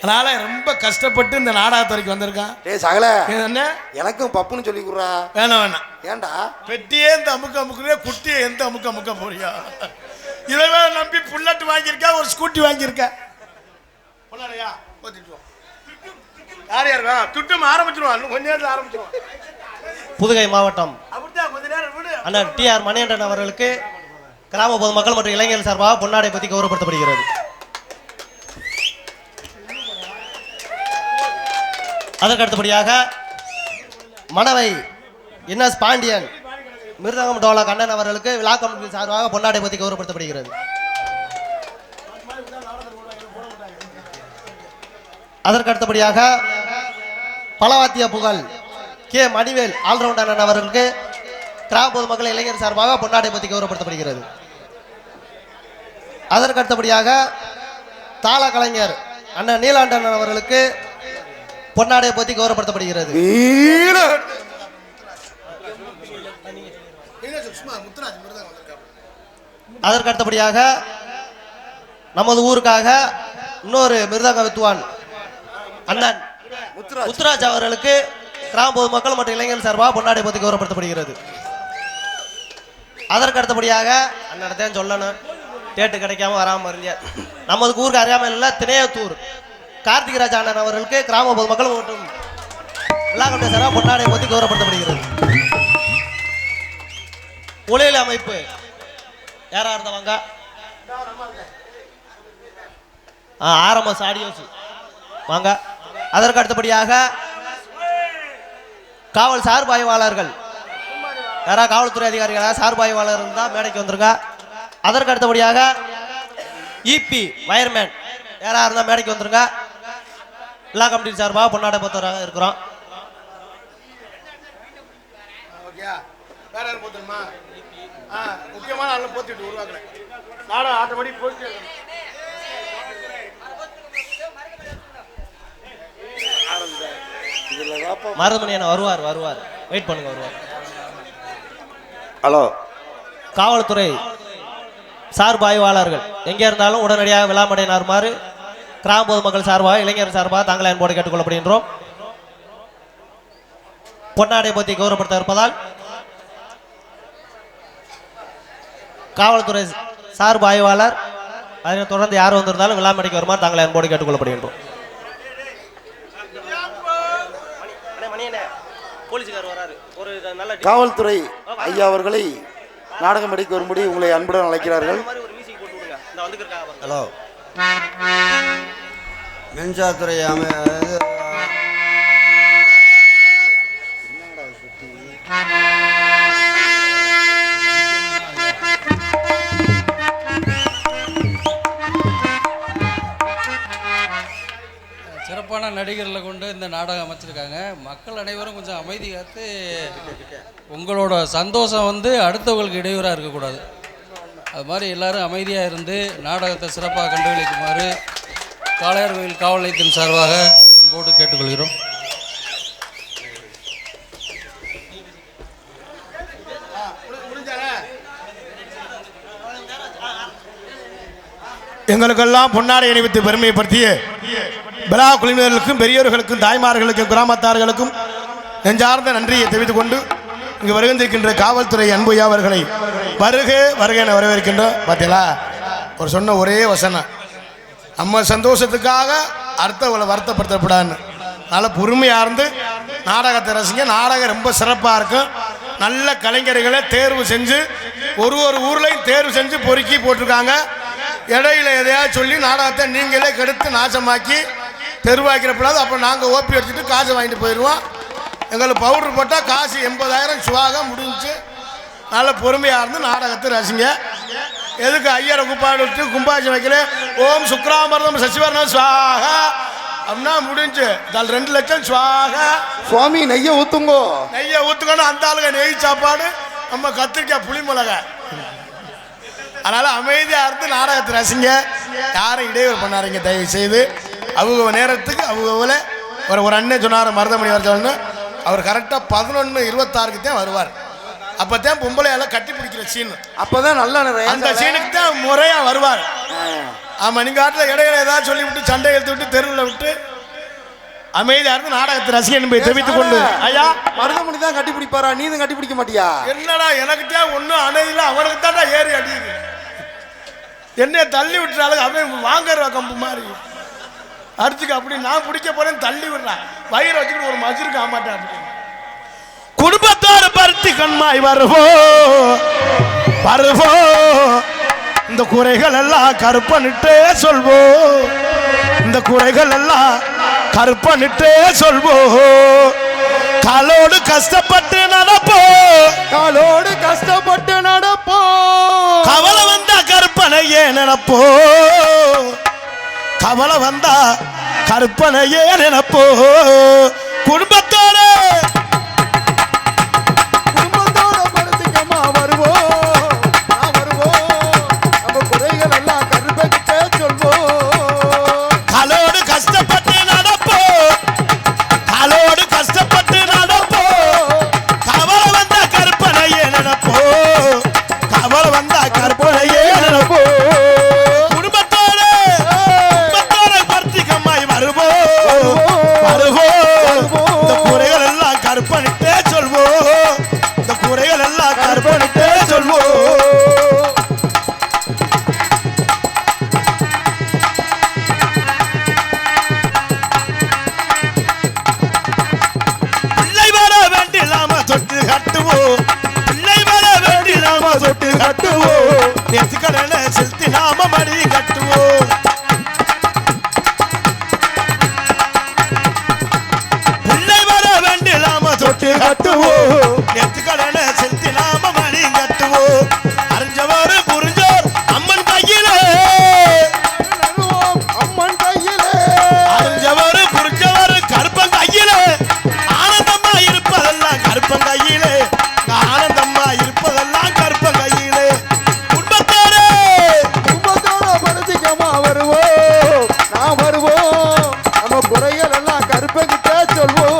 அதனால ரொம்ப கஷ்டப்பட்டு இந்த நாடகத்துறைக்கு வந்திருக்கான். சகல என்ன எனக்கும் பப்புன்னு சொல்லி கொடுறா. வேணாம் ஏன்டா பெட்டியே இந்த அமுக்க குட்டியே எந்த அமுக்க போறியா? இதை நம்பி புல்லட் வாங்கியிருக்கா, ஒரு ஸ்கூட்டி வாங்கியிருக்க. யார் யாருக்கா துட்டும் ஆரம்பிச்சிருவான், கொஞ்ச நேரத்தில் ஆரம்பிச்சிருவான். புதுகை மாவட்டம் அண்ணன் டிஆர் மணிகண்டன் அவர்களுக்கு கிராம பொதுமக்கள் மற்றும் இளைஞர்கள் சார்பாக பொன்னாடை பற்றி கௌரவப்படுத்தப்படுகிறது. அதற்கு அடுத்தபடியாக மணவை என்எஸ் பாண்டியன் மிருதங்கம் டோலா கண்ணன் அவர்களுக்கு விழா கமிட்டி சார்பாக பொன்னாடை பற்றி கௌரவப்படுத்தப்படுகிறது. அதற்கு அடுத்தபடியாக பலவாத்திய புகழ் கே மணிவேல் ஆல்ரவுண்டர் அண்ணன் அவர்களுக்கு கிராம பொதுமக்கள் இளைஞர் சார்பாக பொன்னாடை பற்றி கௌரவப்படுத்தப்படுகிறது. அதற்கு அடுத்தபடியாக தாள கலைஞர் அண்ணன் நீலாண்டன் அவர்களுக்கு பொன்னாடை பற்றி கௌரவப்படுத்தப்படுகிறது. அதற்கு அடுத்தபடியாக நமது ஊருக்காக இன்னொரு மிருதங்க வித்துவான் அண்ணன் முத்துராஜ் அவர்களுக்கு கிராம பொதுமக்கள் மற்றும் இளைஞர்கள் சார்பாக பொன்னாடை பற்றி கௌரவப்படுத்தப்படுகிறது. அதற்கு அடுத்தபடியாக அண்ணன் சொல்லணும், டேட்டு கிடைக்காம வராமல் இருந்த நமது ஊருக்கு அறியாமல் இல்லை திணையத்தூர் கார்த்திகராஜ் அண்ணன் அவர்களுக்கு கிராம பொதுமக்கள் மற்றும் விழா கமிட்டி சார்பாக பொன்னாடை பற்றி கௌரவப்படுத்தப்படுகிறது. ஒளியல் அமைப்பு யாரா இருந்தவங்க ஆர்எம்எஸ் ஆடியோஸ் வாங்க. அதற்கு அடுத்தபடியாக காவல் சார்பாய்வாளர்கள் யாராவது காவல்துறை அதிகாரிகளாக சார்பாய்வாளர் இருந்தால் மேடைக்கு வந்துருங்க. அதற்கு அடுத்தபடியாக இபி வயர்மேன் யாராக இருந்தால் மேடைக்கு வந்துருங்க. விழா கமிட்டி சார்பாக பொன்னாடை பத்திராக இருக்கிறோம். முக்கியமான ஆள் போத்திட்டு உருவாக்குறேன். நாடகம் ஆட்டோமேட்டிக் போயிட்டு மருதமணி அண்ணா வருவார் வெயிட் பண்ணுங்க வருவார். ஹலோ காவல்துறை சார்பு ஆய்வாளர்கள் எங்கே இருந்தாலும் உடனடியாக விழாமடையினாருமாறு கிராம பொதுமக்கள் சார்பாக இளைஞர் சார்பாக தாங்கள் அன்போடு கேட்டுக்கொள்ளப்படுகின்றோம். பொன்னாடை பற்றி கௌரவப்படுத்த இருப்பதால் காவல்துறை சார்பு ஆய்வாளர் அதனை தொடர்ந்து யார் வந்திருந்தாலும் விழாமடைக்கு வருமாறு தாங்கள் அன்போடு கேட்டுக்கொள்ளப்படுகின்றோம். காவல்துறை ஐயா அவர்களை நாடகம் அடிக்க வரும்படி உங்களை அன்புடன் அழைக்கிறார்கள். ஹலோ மின்சாரத்துறை சிறப்பான நடிகர்களை கொண்டு இந்த நாடகம் அமைச்சிருக்காங்க. மக்கள் அனைவரும் கொஞ்சம் அமைதி காத்து உங்களோட சந்தோஷம் அடுத்தவங்களுக்கு இடையூறாக இருக்கக்கூடாது. அது மாதிரி எல்லாரும் அமைதியாக இருந்து நாடகத்தை சிறப்பாக கண்டுகளிக்குமாறு காளையார் கோயில் காவல் நிலையத்தின் சார்பாக அன்போடு கேட்டுக்கொள்கிறோம். எங்களுக்கெல்லாம் பொன்னாடை அணிவித்து பெருமைப்படுத்திய விழா குழுவினர்களுக்கும் பெரியோர்களுக்கும் தாய்மார்களுக்கும் கிராமத்தார்களுக்கும் நெஞ்சார்ந்த நன்றியை தெரிவித்துக் கொண்டு இங்கு வருகின்றிருக்கின்ற காவல்துறை அன்பு அவர்களை வருக என வரவேற்கின்றோம். பார்த்தீங்களா, ஒரு சொன்ன ஒரே வசனம், நம்ம சந்தோஷத்துக்காக அடுத்தவங்களை வருத்தப்படுத்தப்படாதுன்னு. அதனால் பொறுமையாக இருந்து நாடகத்தை ரசிங்க. நாடகம் ரொம்ப சிறப்பாக இருக்கும். நல்ல கலைஞர்களை தேர்வு செஞ்சு ஒரு ஊர்லையும் தேர்வு செஞ்சு பொறுக்கி போட்டிருக்காங்க. இடையில எதையாவது சொல்லி நாடகத்தை நீங்களே கெடுத்து நாசமாக்கி தெருவாக்கிறப்படாது. அப்போ நாங்கள் ஓப்பி வச்சுட்டு காசை வாங்கிட்டு போயிடுவோம். எங்களுக்கு பவுடர் போட்டால் காசு 80,000 சுவாக முடிஞ்சு. நல்ல பொறுமையாக இருந்து நாடகத்தை ரசிங்க. எதுக்கு ஐயரை குப்பாடு வச்சு கும்பாட்சி வைக்கல, ஓம் சுக்ராமர்தம் சசிவர்ணம் சுவாகா அப்படின்னா முடிஞ்சு 2 லட்சம் சுவாக. சுவாமி நெய்ய ஊத்துங்கோ. நெய்யை ஊத்துக்கணும். அந்த ஆளுங்க நெய் சாப்பாடு, நம்ம கத்திரிக்காய் புளி மிளகா. அதனால அமைதியா இருந்து நாடகத்தை ரசிங்க. யாரும் இடையூறு பண்ணாதீங்க தயவு செய்து. அவங்க நேரத்துக்கு அவங்க ஒரு அண்ணன் சொன்னார் மருதமணி வர சொல்லணும். அவர் கரெக்டாக 11:26 தான் வருவார். அப்பதான் பொம்பளையால கட்டி பிடிக்கிற சீன். அப்பதான் நல்ல அந்த சீனுக்கு தான் முறையா வருவார். ஆமா, நீங்க ஆட்டில் இடையில ஏதாவது சொல்லி விட்டு சண்டை எடுத்து விட்டு தெருவில் விட்டு அமைதியா இருந்து நாடகத்தை ரசிகன் போய் தெரிவித்துக் கொண்டு. ஐயா, மருதமணி தான் கட்டி பிடிப்பாரா? நீ தான் கட்டி பிடிக்க மாட்டியா? என்னடா எனக்குட்டே ஒன்றும் அணையில, அவனுக்கு தான்டா ஏறி அடியுது. என்னைய தள்ளி விட்டுறாலும் அவன் வாங்குற கம்பு மாதிரி அடிச்சுக்க. அப்படி நான் பிடிக்க போறேன்னு தள்ளி விடுறான். வயிறு வச்சுக்கிட்டு ஒரு மசுருக்கு ஆமாட்டா. அப்படி குடும்பத்தோடு பருத்தி கண்மாய் வருவோ இந்த குறைகள் எல்லாம் கருப்பனிட்டே சொல்வோ. இந்த குறைகள் எல்லாம் கருப்பனிட்டே சொல்வோ. காலோடு கஷ்டப்பட்டு நடப்போ. காலோடு கஷ்டப்பட்டு நடப்போ. கவலை வந்தா கற்பனையே நினைப்போ. கவலை வந்தா கற்பனையே நினைப்போ. குடும்பத்தோட பருத்திக்கம்மா வருவோம். நான் வருவோம். நம்ம குறைகள் எல்லாம் கருப்பகிட்டே சொல்வோம். காலோடு கஷ்டப்பட்டு நடப்போ. காலோடு கஷ்டப்பட்டு நடப்போ. கவலை வந்தா கற்பனையே நினைப்போ. கவலை வந்தா கற்பனையே நினைப்போ. குடும்பத்தோட பருத்திக்கம்மாய் வருவோ. இந்த குறைகள் எல்லாம் கற்பனிட்டே சொல்வோ. இந்த குறைகள் எல்லாம் கற்பனிட்டே சொல்வோ. பிள்ளை வர வேண்டிலாம தொட்டு கட்டுவோம். பிள்ளை வர வேண்டிலாம தொட்டு கட்டுவோம். நேற்றுக்கடனை செலுத்தி நாம மடி கட்டுவோம். தொட்டு கட்டுவோம். நேற்றுக்கடனை செலுத்தி நாம மணி கட்டுவோம். அறிஞ்சவர் புரிஞ்சோர் அம்மன் கையிலே. அம்மன் கையிலே. அறிஞ்சவர் புரிஞ்சவர் கருப்பன் கையிலே. ஆனந்தம்மா இருப்பதெல்லாம் கருப்பன் கையிலே. ஆனந்தம்மா இருப்பதெல்லாம் கருப்பன் கையிலே. குடும்பத்தோட பருத்திக்கம்மா வருவோம். நான் வருவோம். நம்ம குறைகள் எல்லாம் கருப்பகிட்டே சொல்வோம்.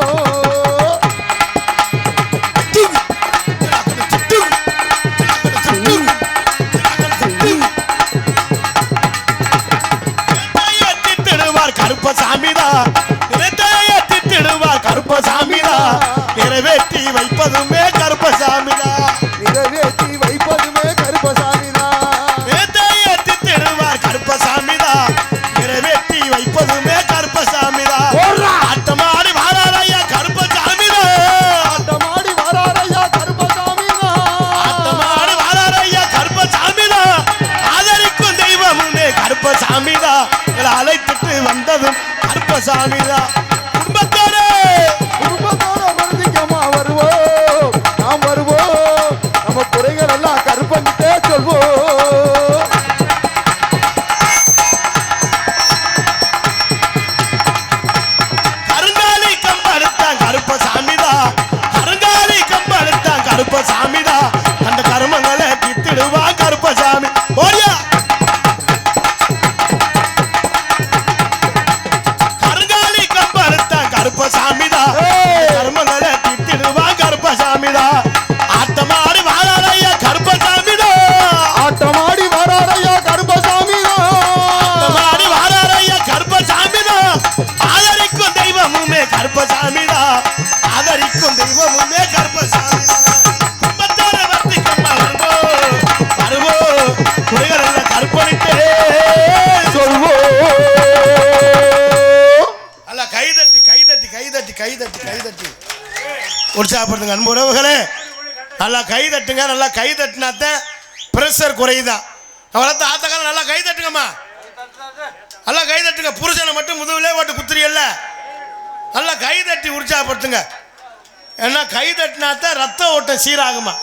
கருப்பசாமிதா திடுவார். கருப்பசாமிதா நிறைவேற்றி வைப்பதுமே கருப்பசாமிதா. நிறைவேற்றி வைப்பதுமே கருப்பசாமிதா. திடுவார் கருப்பசாமிதா நிறைவேற்றி வைப்பதுமே கருப்பசாமிதா. ஆட்டமாடி வாராரையா கருப்பசாமிதா. ஆட்டமாடி வராரையா கருப்பசாமிதா. ஆட்டமாடி வாராரையா கருப்பசாமிதா. ஆதரிக்கும் தெய்வமுமே கருப்பசாமிதா. அழைத்துட்டு வந்ததும் கருப்பசாமிதா. குடும்பத்தோட பருத்திக்கம்மா வருவோம். நாம் வருவோம். நம்ம குறைகள் எல்லாம் கருப்பகிட்டே சொல்வோம். கருங்காலி கம்பெடுத்தான் கருப்பசாமிதா. கருங்காலி கம்பெடுத்தான் கருப்பசாமிதா. அந்த கருமங்களை கித்திடுவான் கருப்பசாமி. ஓடியா கருங்காலி கம்பெடுத்தான் கருப்பசாமிதா. கருமங்களை கித்திடுவான் கருப்பசாமிதா. ஆட்டமாடி வாழாரையா கருப்பசாமிதா. ஆட்டமாடி வராரையா கருப்பசாமிதா. ஆட்டமாடி வாழாரையா கருப்பசாமிதா. ஆதரிக்கும் தெய்வமுமே கருப்பசாமிதா. ஆதரிக்கும் தெய்வமுமே கருப்பசாமிதா. குடும்பத்தோட வர்த்திக்கம்மா வருவோ. குறைகள் எல்லாம் கற்பனைத்தே சொல்வோம். அல்ல கைதட்டி கைதட்டி கைதட்டி கைதட்டி கைதட்டி உற்சாகப்படுத்துங்க அன்பு உறவுகளே. நல்லா கை தட்டுங்க. நல்லா கை தட்டினாத்தான் பிரஷர் குறையுதான். வளர்த்த ஆத்தக்காரன் நல்லா கை தட்டுங்கம்மா. நல்லா கை தட்டுங்க. புருஷனை மட்டும் முதுகுலே ஓட்டு குத்துறியல்ல, நல்லா கை தட்டி உற்சாகப்படுத்துங்க. ஏன்னா கை தட்டினாத்தான் ரத்த ஓட்டம் சீராகுமா.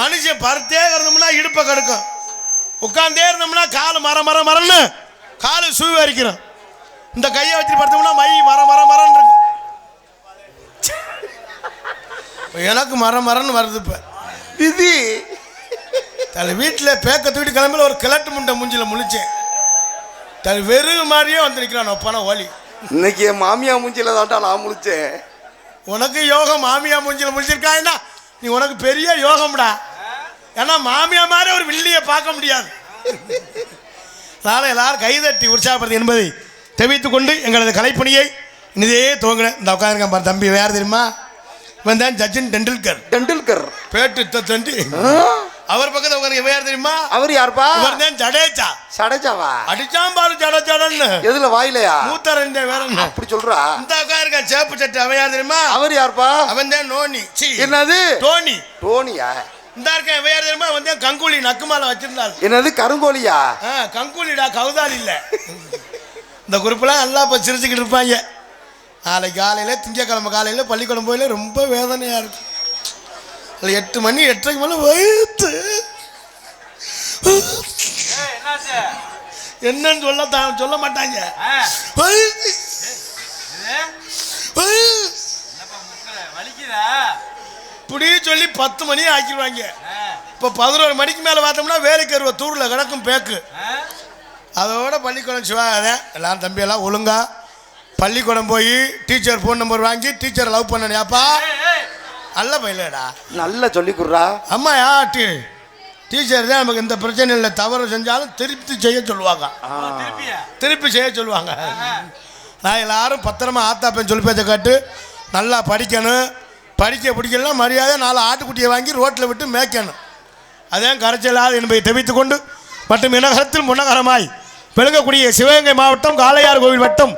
மனுஷன் பருத்தே இருந்தோம்னா இடுப்பை கடுக்கும். உட்காந்தே இருந்தோம்னா கால் மரன்னு காலு சூவி அரிக்கிறோம். இந்த கையை வச்சு பார்த்தோம்னா மை மரன்னு இருக்கு. எனக்கு மரன்னு வருது. இப்போ விதி தலை வீட்டில் பேக்க தூக்கிட்டு கிளம்பில ஒரு கிழட்டு முண்டை மூஞ்சில முழிச்சேன். தலை வெறுகு மாதிரியே வந்து நிற்கிறான் ஒப்பான ஓலி. இன்னைக்கு என் மாமியா மூஞ்சில தான்டா நான் முழிச்சேன். உனக்கு யோகம் மாமியா மூஞ்சில முடிச்சிருக்காங்கன்னா நீ உனக்கு பெரிய யோகம்டா. ஏன்னா மாமியா மாதிரி ஒரு வில்லியை பார்க்க முடியாது. நாளை எல்லாரும் கைதட்டி உற்சாகப்படுது என்பதை தெரிவித்துக் கொண்டு எங்களது கலைப்பணியை இனிதே துவங்கினேன். இந்த உட்காந்துருக்கேன் பாரு தம்பி, வேறு தெரியுமா? இவன் தான் சச்சின் டெண்டுல்கர் பேட்டு தண்டி. அவர் பக்கத்தில் உட்காந்து வேறு தெரியுமா? அவர் யாருப்பா? இவர் தான் ஜடேஜாவா? அடிச்சாம் பாரு ஜடன்னு. எதுல வாயிலையா? மூத்தரண்ட வேற அப்படி சொல்றா? இந்த உட்காந்துருக்கேன் சேப்பு சட்டை. அவன் யார் தெரியுமா? அவர் யாருப்பா? அவன் தான் நோனி. என்னது டோனியா? இந்த இருக்கேன் வேறு தெரியுமா? அவன் தான் கங்குலி நக்குமால வச்சிருந்தாள். என்னது கருங்கோலியா? கங்குலிடா, கவுதாலி இல்லை. இந்த குரூப்லாம் நல்லா இப்போ சிரிச்சுக்கிட்டு இருப்பாங்க. நாளைக்கு காலையில் திங்கக்கிழமை காலையில் பள்ளிக்கூடம் போயில ரொம்ப வேதனையாக இருக்கும். அதில் 8 மணி 8:30 மேலே வயிற்று என்னன்னு சொல்ல மாட்டாங்க. இப்படி சொல்லி 10 மணி ஆக்கிடுவாங்க. இப்போ 11 மணிக்கு மேலே பார்த்தோம்னா வேலைக்கு வருவ தூரில் கிடக்கும் பேக்கு. அதோட பள்ளிக்கூடம் சிவாத எல்லாம் தம்பியெல்லாம் ஒழுங்கா பள்ளிக்கூடம் போய் டீச்சர் ஃபோன் நம்பர் வாங்கி டீச்சரை லவ் பண்ணனியாப்பா. நல்ல பையலடா, நல்லா சொல்லி கொடுறா. அம்மாயா டீச்சர் தான் நமக்கு இந்த பிரச்சனை இல்லை. தவறு செஞ்சாலும் திருப்பி செய்ய சொல்லுவாங்க. நான் எல்லாரும் பத்திரமா ஆத்தாப்பேன் சொல்லி பேச்ச கேட்டு நல்லா படிக்கணும். படிக்க பிடிக்கலாம் மரியாதை 4 ஆட்டுக்குட்டியை வாங்கி ரோட்டில் விட்டு மேய்க்கணும். அதான் கரைச்சலாது என்பதை தெரிவித்துக் கொண்டு மற்றும் இனகரத்தில் முன்னகரமாய் விளங்கக்கூடிய சிவகங்கை மாவட்டம் காளையார் கோவில் வட்டம்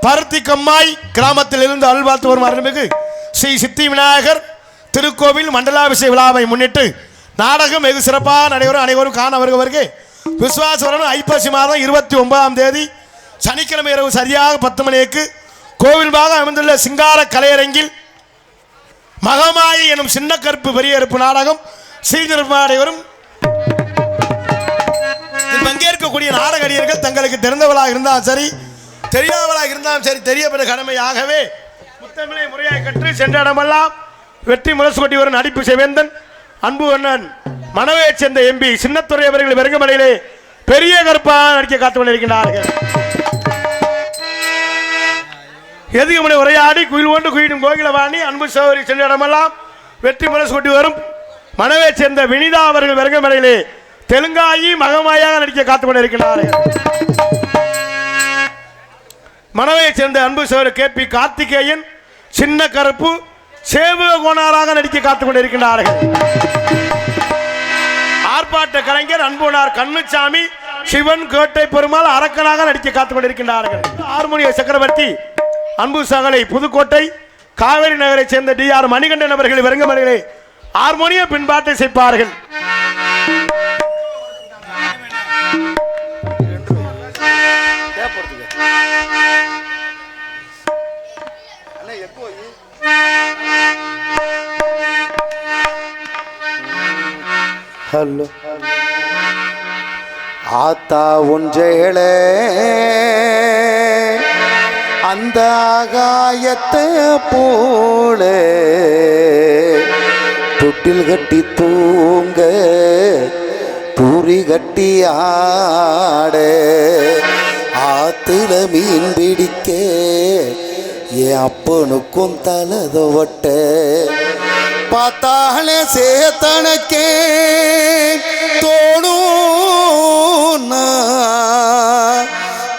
பருத்தி கம்மாய் கிராமத்தில் இருந்து அருள்வாழ்த்து வரும் அருள்மிகு ஸ்ரீ சித்தி விநாயகர் திருக்கோவில் மண்டலாபிஷேக விழாவை முன்னிட்டு நாடகம் வெகு சிறப்பாக நடைபெறும். அனைவரும் காண வருகவருக்கு விஸ்வாசவரன் ஐப்பசி மாதம் 29ஆம் தேதி சனிக்கிழமை இரவு சரியாக 10 மணிக்கு கோவில் பாக அமைந்துள்ள சிங்கார கலையரங்கில் மகமாயி எனும் சின்ன கருப்பு பெரிய கருப்பு நாடகம் சீர்திருப்பமாக நடைபெறும். பங்கேற்கக்கூடிய நாடகடியர்கள் தங்களுக்கு தெரிந்தவளாக இருந்தாலும் சரி தெரியாதவளாக இருந்தாலும் சரி தெரியப்பட்ட கடமையாகவே முத்தமிழை முறையாக கற்று சென்ற இடமெல்லாம் வெற்றி முரசு கொட்டி வரும் நடிப்பு செவேந்தன் அன்பு அண்ணன் மனவை சேர்ந்த எம்பி சின்னத்துறை அவர்கள் வெறுங்கமலையிலே பெரிய கருப்பாக நடிக்க காத்து கொண்டிருக்கிறார்கள். எதுகுமனை உரையாடி குயில் ஒன்று குயிலும் கோகிலவாணி அன்பு சௌரி சென்ற இடமெல்லாம் வெற்றி முரசு கொட்டி வரும் மனவை சேர்ந்த வினிதா அவர்கள் வெறுங்கமலையிலே தெலுங்காயி மகமாயாக நடிக்க காத்துக் கொண்டிருக்கிறார்கள். மனவையை சேர்ந்த அன்பு சோழ KP கார்த்திகேயன் சின்ன கருப்பு சேவக கோணாராக நடிக்க காத்துக் கொண்டிருக்கிறார்கள். ஆர்ப்பாட்ட கலைஞர் அன்புனார் கண்ணுச்சாமி சிவன் கோட்டை பெருமாள் அரக்கனாக நடிக்க காத்துக் கொண்டிருக்கிறார்கள். ஹார்மோனிய சக்கரவர்த்தி அன்பு சகலை புதுக்கோட்டை காவேரி நகரை சேர்ந்த DR மணிகண்டன் அவர்கள் வெறுங்கமலையிலே ஹார்மோனிய பின்பாட்டை செய்ப்பார்கள். ஹலோ ஆத்தா ஒன்றேள அந்த ஆகாயத்தை போல தொட்டில் கட்டி தூங்க பூரி கட்டி ஆட ஆத்துல மீன் பிடிக்க என் அப்பனுக்கும் தலதொவட்ட பார்த்தாலே சேத்தனக்கே தோணும்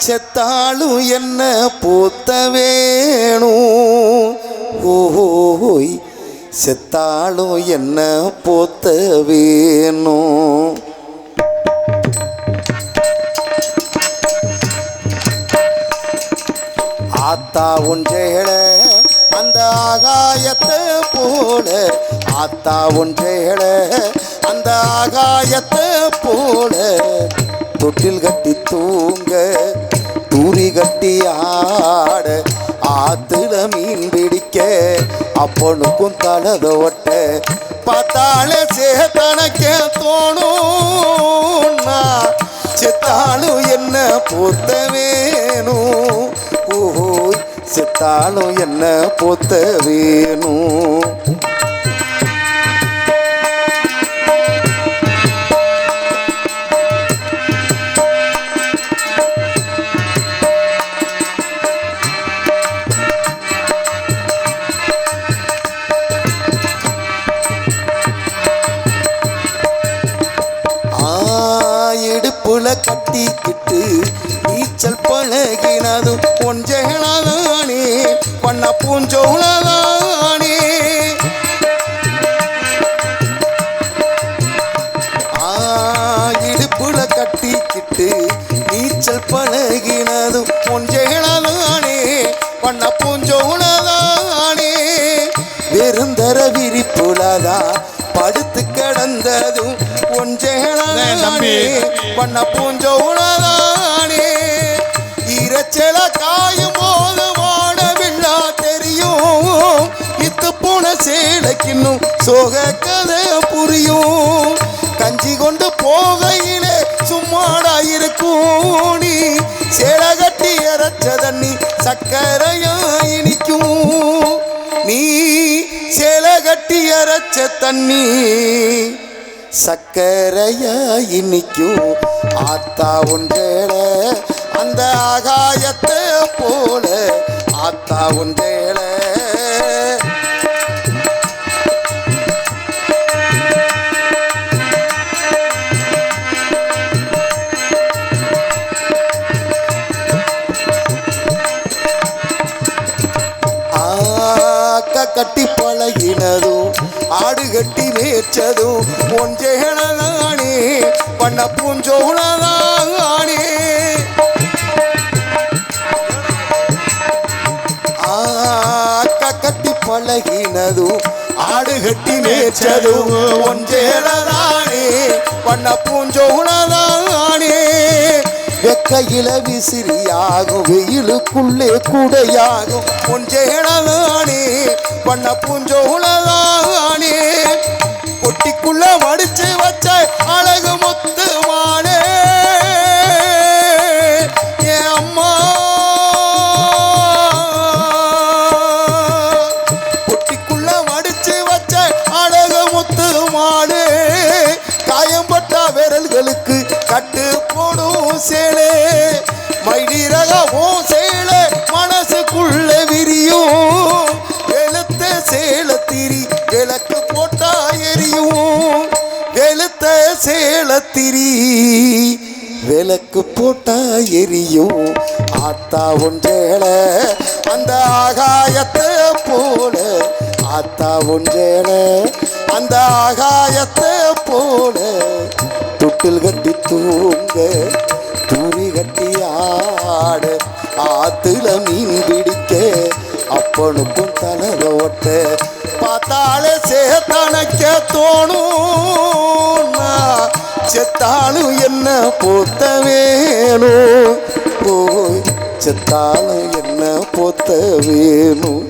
செத்தாலும் என்ன போத்த வேணும் ஓய் செத்தாலும் என்ன போத்த வேணும். ஆத்தா ஒன்றேள அந்த ஆகாயத்தை போல ஆத்தா ஒன்றேள அந்த ஆகாயத்தை போல தொட்டில் கட்டி தூங்க தூரி கட்டி ஆட ஆத்துல மீன் பிடிக்க அப்பனுக்கும் தலதொட்ட பார்த்தாலே சேத்தனக்க தோணும் செத்தாலும் என்ன பொத்த வேணும் போய் செத்தாலும் என்ன போத்த வேணும். இடுப்புல கட்டிக்கிட்டு நீச்சல் பழகினதும் கொஞ்சேளாதானே பண்ண பூஞ்சோளாதானே. இடுப்புல கட்டிக்கிட்டு நீச்சல் பழகினதும் கொஞ்சேளாதானே பண்ண பூஞ்சோளாதானே. வெறுந்தர விரிப்புலதான் படுத்து கிடந்ததும் ஒன்றேளாதானே பண்ண பூஞ்சோளாதானே. இரைச்சல காயும் போது வாடவில்லா தெரியும். இத்து போன சேலைக்கின்னும் சோக கதை புரியும். கஞ்சி கொண்டு போகையிலே சும்மாடா இருக்கும். நீ சேலை கட்டி இறைச்ச தண்ணி சக்கரையா இனிக்கும். நீ சேலை கட்டி அரைச்ச தண்ணி சக்கரையா இனிக்கும். ஆத்தா ஒன்றேள அந்த ஆகாயத்தை போல ஆத்தா ஒன்றேள. கட்டி பழகினதும் ஆடு கட்டி மேய்ச்சதும் ஒன்றேளாதானே பண்ண பூஞ்சோளாதானே. கட்டி பழகினதும் ஆடு கட்டி மேய்ச்சதும் ஒன்றேளாதானே பண்ண பூஞ்சோளாதானே. வெக்கையில விசிறியாகும் வெயிலுக்குள்ளே கூடையாகும் ஒன்றேளாதானே பண்ண பூஞ்சோளாதானே. கொட்டிக்குள்ள மடிச்சு வச்ச அழகு முத்து மானே என் அம்மா. கொட்டிக்குள்ள மடிச்சு வச்ச அழகு முத்து மானே. காயம்பட்ட விரல்களுக்கு கட்டு போடும் சேலே மயிலிறகவும் சேலை மனசுக்குள்ள விரியும். வெளுத்த சேலை திரி விளக்கு போட்டா எரியும். வெளுத்த சேலை திரி விளக்கு போட்டா எரியும். ஆத்தா ஒன்றேள அந்த ஆகாயத்தை போல ஆத்தா ஒன்றேள அந்த ஆகாயத்தை போல. தொட்டில் கட்டி தூங்க தூரி கட்டி ஆட ஆத்துல மீன் பிடிக்க அப்பனுக்கும் தலத ஓட்ட பார்த்தாலே சேத்தனைக்க தோணும். செத்தாலும் என்ன போத்த வேணும். போய் செத்தாலும் என்ன போத்த வேணும்.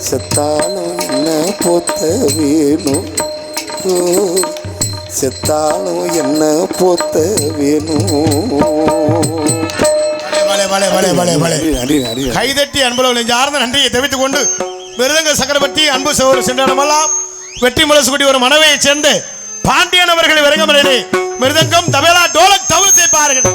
செத்தாலும் என்ன போத்த வேணும். செத்தாலும் என்ன போத்த வேணும். கைதட்டி அன்புள்ள நெஞ்சார்ந்த நன்றியை தெரிவித்துக் கொண்டு மிருதங்க சக்கரவர்த்தி அன்பு சகோதரர் சென்றடமெல்லாம் வெற்றி முரசுக்குடி ஒரு மனைவியை சேர்ந்து பாண்டியன் அவர்களை விரங்கமலையிலே மிருதங்கம் தபேலா டோலக் தவறு சேர்ப்பார்கள்.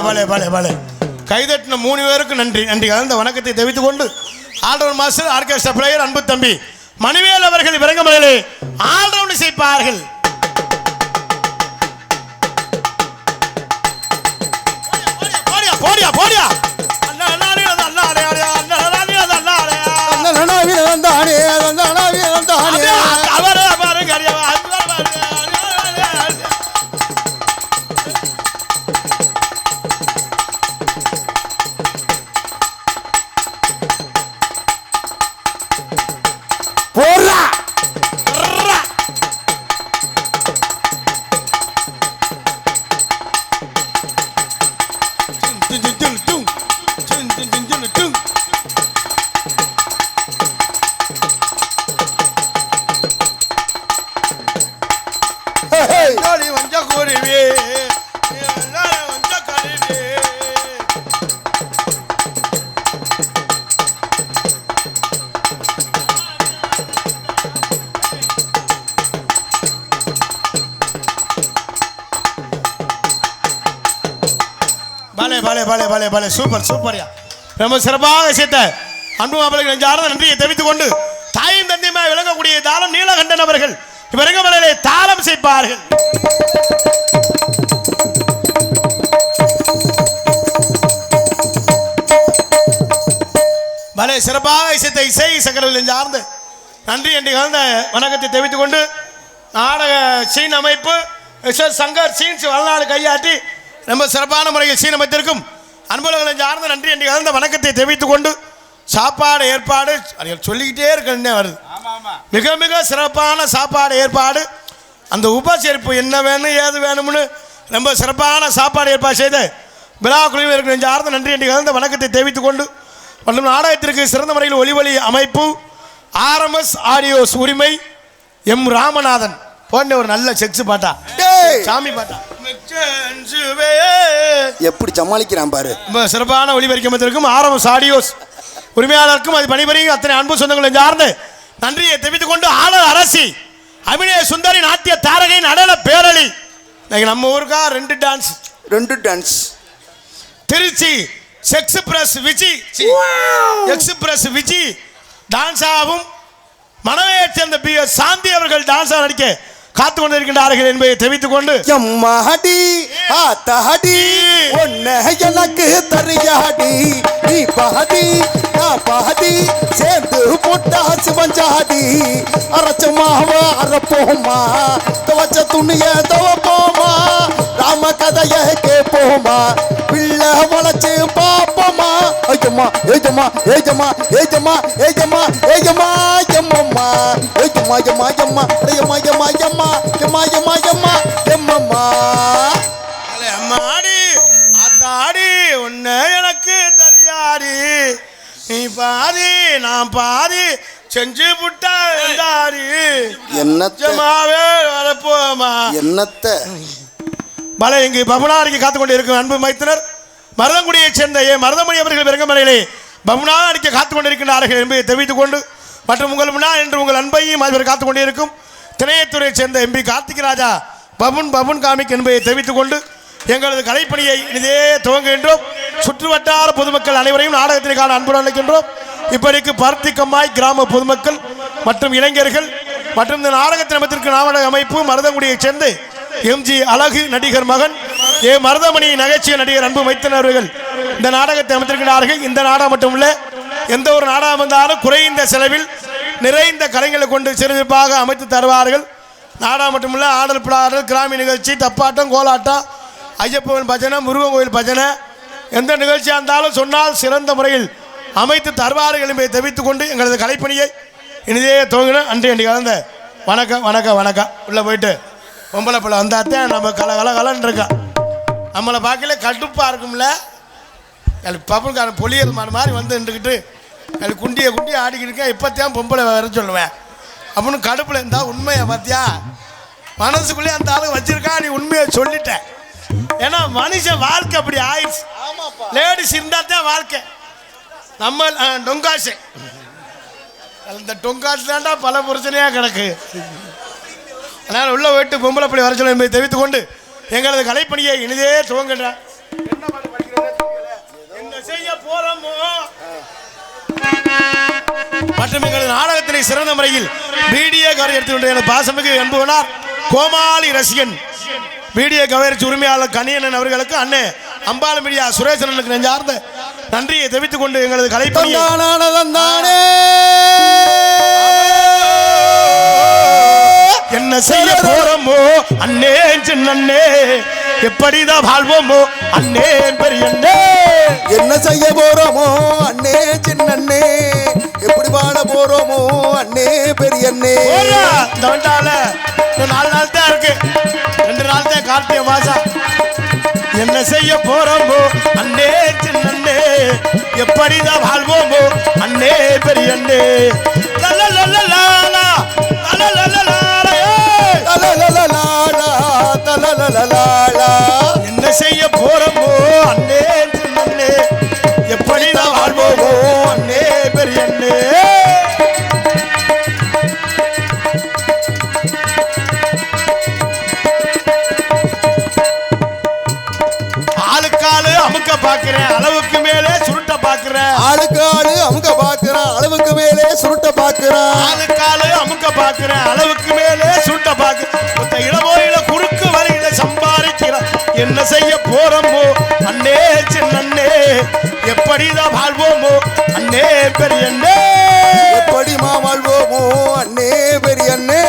பலே கைதட்டின 3 பேருக்கு நன்றி நன்றி கலந்த வணக்கத்தை தெரிவித்துக் கொண்டு ஆல்ரவுண்ட் மாஸ்டர் ஆர்கெஸ்ட்ரா பிளேயர் அன்பு தம்பி மணிவேல் அவர்கள் விரங்கமலையிலே ஆல்ரவுண்ட் செய்ப்பார்கள். போடியா போடியா பலே சூப்பர்யா ரொம்ப சிறப்பாக சேர்த்த அன்பு மாப்பிள்ளைகள் நெஞ்சார்ந்த நன்றியை தெரிவித்துக் கொண்டு தாயும் தந்தையுமாய் விளங்கக்கூடிய தாளம் நீலகண்டன் அவர்கள் விரங்கமலையிலே தாளம் செய்ப்பார்கள். பலே சிறப்பாக இசைத்த இசை சக்கரவில் நெஞ்சார்ந்த நன்றி என்று கலந்த வணக்கத்தை தெரிவித்துக் கொண்டு நாடக சீன் அமைப்பு சங்கர் சீன்ஸ் வளநாடு கையாட்டி ரொம்ப சிறப்பான முறையில் சீன் அமைத்திருக்கும் அன்புலகளை சார்ந்த நன்றி என்று கலந்த வணக்கத்தை தெரிவித்துக் கொண்டு சாப்பாடு ஏற்பாடு சொல்லிக்கிட்டே இருக்க வருது. மிக மிக சிறப்பான சாப்பாடு ஏற்பாடு அந்த உபசரிப்பு என்ன வேணும் ஏது வேணும்னு ரொம்ப சிறப்பான சாப்பாடு ஏற்பாடு செய்த விழா குழுவினருக்கு சார்ந்த நன்றி என்று கலந்த வணக்கத்தை தெரிவித்துக் கொண்டு மற்றும் நாடகத்திற்கு சிறந்த முறையில் ஒலி அமைப்பு RMS ஆடியோஸ் உரிமை எம் ராமநாதன் போன்ற ஒரு நல்ல செக்ஸ் பாட்டா சாமி பாட்டா எப்படி சமாளிக்கிறான் பாரு. சிறப்பான ஒளிபரிக்கமத்திற்கும் RMS ஆடியோஸ் உரிமையாளருக்கும் அது பணிபுரியும் அத்தனை அன்பு சொந்தங்களை சார்ந்து நன்றியை தெரிவித்துக் கொண்டு ஆளர் அரசி அபிநய சுந்தரி நாட்டிய தாரகை நடன பேரளி நம்ம ஊருக்கா 2 டான்ஸ் திருச்சி எக்ஸ்பிரஸ் விஜி டான்ஸ் ஆகும் மனவையை சேர்ந்த BS சாந்தி அவர்கள் டான்ஸ் நடிக்க காத்து கொண்டிருக்கின்றார்கள் என்பதை தெரிவித்துக் கொண்டு எம்மாடி ஆத்தாடி ஒன்ன எனக்கு தரியாடி நீ பாதி நான் பாதி சேர்ந்து போட்டா சிவஞ்சாடி அரைச்ச மாவ அரைப்போமா துவச்ச துணிய துவப்போமா ராம கதைய கேட்போமா பிள்ளை வளைச்சு பாப்போமா ஏஜமா ஏஜமா ஏஜமா ஏஜமா ஏஜமா ஏஜமா எம்மம்மா ஏஜமா எம்மா எம்மா எம்மா எம்மா எம்மா எம்மா எம்மா எம்மா எம்மம்மா அம்மாடி அத்தாடி உன்னை எனக்கு தெரியாடி நீ பாதி நான் பாதி செஞ்சு புட்டா என்னத்தமாவே வரப்போமா என்னத்த பல இங்கு பமுனாருக்கு காத்துக் கொண்டு இருக்கும் அன்பு மைத்தினர் மருதங்குடியைச் சேர்ந்த மருதமணி அவர்கள் விரங்கமலையிலே பமுனா அடிக்க காத்துக் கொண்டிருக்கின்றார்கள் என்பதை தெரிவித்துக் கொண்டு மற்றும் உங்கள் முன்னால் என்று உங்கள் அன்பையும் அதுவரை காத்துக் கொண்டிருக்கும் திணையத்துறையைச் சேர்ந்த MP கார்த்திகராஜா பபுன் காமிக் என்பதை தெரிவித்துக் கொண்டு எங்களது கலைப்பணியை இதே துவங்குகின்றோம். சுற்று வட்டார பொதுமக்கள் அனைவரையும் நாடகத்திற்கான அன்புடன் அழைக்கின்றோம். இப்படிக்கு பருத்தி கம்மாய் கிராம பொதுமக்கள் மற்றும் இளைஞர்கள் மற்றும் இந்த நாடகத்தின் அமைப்பிற்கு நாடக அமைப்பு மருதங்குடியைச் சேர்ந்து MG அழகு நடிகர் மகன் மருதமணி நகைச்சுவை நடிகர் அன்பு மைத்தனவர்கள் இந்த நாடகத்தை அமைத்திருக்கிறார்கள். இந்த நாடகம் மட்டுமல்ல எந்த ஒரு நாடகம் வந்தாலும் குறைந்த செலவில் நிறைந்த கலைஞர்களை கொண்டு சிறப்பாக அமைத்து தருவார்கள். நாடகம் மட்டுமல்ல ஆடல் பாடல் கிராமிய நிகழ்ச்சி தப்பாட்டம் கோலாட்டம் ஐயப்பன் பஜனை முருகன் கோயில் பஜனை எந்த நிகழ்ச்சியாக இருந்தாலும் சொன்னால் சிறந்த முறையில் அமைத்து தருவார்கள் என்பதை தெரிவித்துக் கொண்டு எங்களது கலைப்பணியை இனிதே துவங்கின அன்றி கலந்த வணக்கம் உள்ளே போயிட்டு பொம்பளை பிள்ளை வந்தாத்தான் நம்ம கலன்னு இருக்கா. நம்மளை பார்க்கல கடுப்பாக இருக்கும்ல பப்புக்காரன் பொலியல் மாதிரி வந்து நின்றுக்கிட்டு குண்டியை ஆடிக்கிட்டு இருக்கேன். இப்போத்தான் பொம்பளை வர சொல்லுவேன் அப்படின்னு கடுப்பில் இருந்தால் உண்மையை பார்த்தியா மனசுக்குள்ளே அந்த ஆளுங்க வச்சிருக்கா. நீ உண்மையை சொல்லிட்டேன். ஏன்னா மனுஷன் வாழ்க்கை அப்படி ஆயிடுச்சு. லேடிஸ் இருந்தால் தான் வாழ்க்கை. நம்ம டொங்காசு இந்த டொங்காசு தாண்டா பல பிரச்சனையாக கிடக்கு. அதனால் உள்ள போயிட்டு பொம்பளை படி வர சொல்ல என்பதை தெரிவித்துக் கொண்டு எங்களது கலைப்பணியை இனிதே துவங்குகின்றார். என்ன மற்றும் எங்களது நாடகத்தினை சிறந்த முறையில் வீடியோ கவரை எடுத்துக்கொண்ட எனது பாசமிகு அன்புவனார் கோமாளி ரசிகன் வீடியோ கவரேஜ் உரிமையாளர் கணியண்ணன் அவர்களுக்கு அண்ணே அம்பால மீடியா சுரேசனுக்கு நெஞ்சார்ந்த நன்றியை தெரிவித்துக் கொண்டு எங்களது கலைப்பணியை என்ன செய்ய போறோமோ அண்ணே சின்னண்ணே எப்படிதான் வாழ்வோமோ அண்ணே பெரியண்ணே என்ன செய்ய போறோமோ அண்ணே சின்னண்ணே எப்படி வாழ போறோமோ அண்ணே பெரியண்ணே இந்த வண்டால 4 நாள் தான் இருக்கு 2 நாள் தான் கார்த்திகை மாசம் என்ன செய்ய போறோமோ அண்ணே சின்னண்ணே எப்படிதான் வாழ்வோமோ அண்ணே பெரியண்ணே என்ன செய்ய போறோமோ அண்ணே சின்னண்ணே எப்படிதான் வாழ்வோமோ அண்ணே பெரியண்ணே ஆளுக்காளு அமுக்க பாக்குறேன் அளவுக்கு மேலே சுருட்ட பாக்குறேன் ஆளுக்கு ஆளு அமுக்க பாக்குறான் அளவுக்கு மேலே சுருட்ட பாக்குறான் ஆளுக்காளு அமுக்க பாக்குறேன் அளவுக்கு மேலே சுருட்ட பாக்குறேன் இளவோயில குறுக்கு வரையில சம்பாதிக்கிறான் என்ன செய்ய போறோமோ அண்ணே சின்னண்ணே எப்படிதான் வாழ்வோமோ அண்ணே பெரியண்ணே எப்படிமா வாழ்வோமோ அண்ணே பெரியண்ணே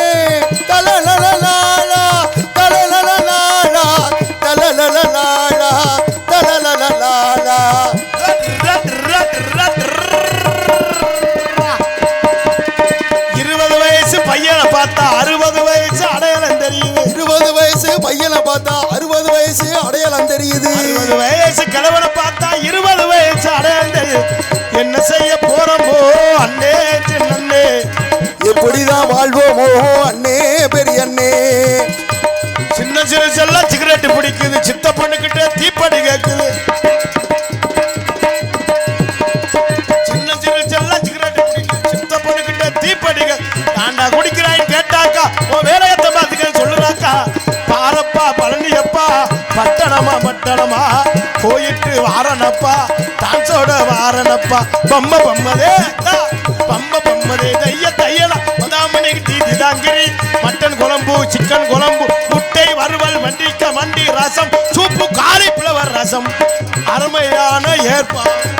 தலலலலாலா தலலலலாலா தலலலலாலா தலலலலாலா 20 வயசு பையனை பார்த்தா 60 வயசு அடையாளம் தெரியுது 20 வயசு பையனை பார்த்தா 60 வயசு அடையாளம் தெரியுது 60 வயசு கிழவனை பார்த்தா 20 வயசு அடையாளம் தெரியுது என்ன செய்ய போறோமோ அண்ணே சின்னண்ணே எப்படிதான் வாழ்வோமோ அண்ணே பெரியண்ணே சின்ன சிறு செல்ல சிகரெட் பிடிக்குது சித்த பொண்ணுகிட்ட தீப்படி கேட்குது சின்ன சிறு செல்ல சிகரெட் பிடிக்குது சித்த பொண்ணுகிட்ட தீப்படி தாண்டா குடிக்கிறான்னு கேட்டாக்கா உன் வேலையத்தை பார்த்துக்க சொல்லுறாக்கா பாரப்பா பழனியப்பா பட்டணமா போயிட்டு வாரணப்பா டான்ஸோட வாரணப்பா பம்மதே தையலா மதாமணிக்கு தீதி தாங்கிரி மட்டன் குழம்பு சிக்கன் குழம்பு முட்டை வறுவல் வண்டிக்க மண்டி ரசம் சூப்பு காலிஃப்ளவர் ரசம் அருமையான ஏற்பாடு